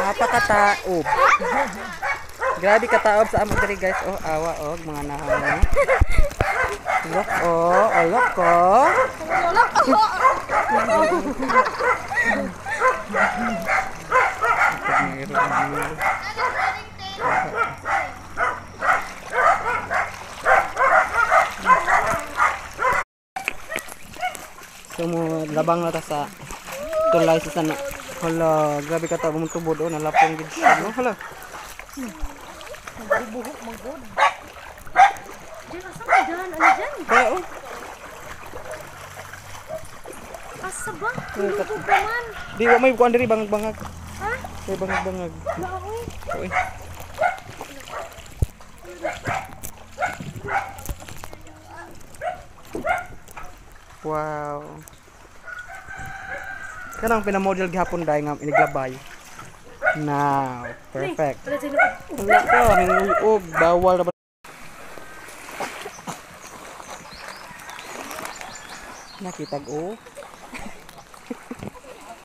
Napakataob. Grabe kataob sa amo diri guys. Oh, awa og mga nahang. Look oh, look oh. So mo labang na ta sa tulay sa sana. Hala, grabe ka ta mo tubod oh nalapong gid siya no. Hala. Bubuhok magod. Diyan asa ka dyan? Ano dyan? Kaya oh. Asa ba? Bulubog naman. Di wa may kuan diri bangag-bangag. Ha? May bangag-bangag. Baoy. Oy. Wow. Kanang pinamodel gihapon dai nga iniglabay. Now, perfect. Wala ka, ang uog, bawal na ba? Nakitag o.